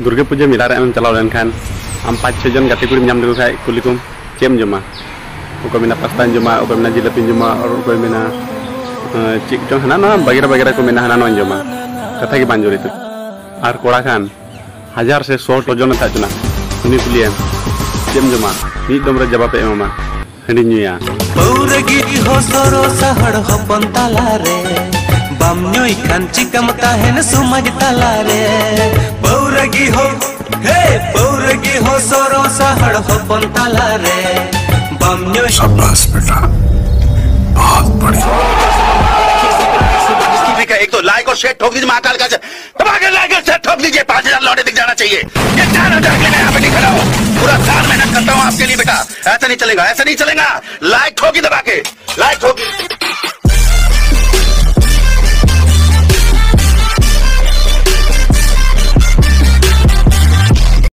दुर्गा पूजा मेला रे चलाव लेनखान आम 5-6 जन गाते कुड़ी नाम देखो खाय कुलिकुम चेम जमा ओको मेना पास्ता जमा ओको मेना जिलापी जमा और ओको मेना चिक चों हना ना बगैरा को मेना हना नोन जमा कथा की बांजोरी तो आर कोड़ा खान 1000 से 100 टोजन था चुना उनी कुलियम चेम जमा नी दमरे जवाब एमा हनी नुया पौरगी हो सरो सहड़ हो पंताला रे बामन्योई खान चिकम ताहेन सुमज ताला रे पौरगी हो हे पौरगी हो सरो सहड़ हो पंताला रे बामन्योई शाबाश बेटा बहुत बढ़िया। एक तो लाइक और शेयर ठोक दीजिए महाकाल का दबाकर लाइक और शेयर ठोक दीजिए 5000 लौटे दिख जाना चाहिए। ये 4000 के लिए यहाँ पे नहीं खड़ा हूँ, पूरा साल मेहनत करता हूँ आपके लिए बेटा। ऐसा नहीं चलेगा, ऐसा नहीं चलेगा। लाइक ठोकी दबा के, लाइक ठोकी।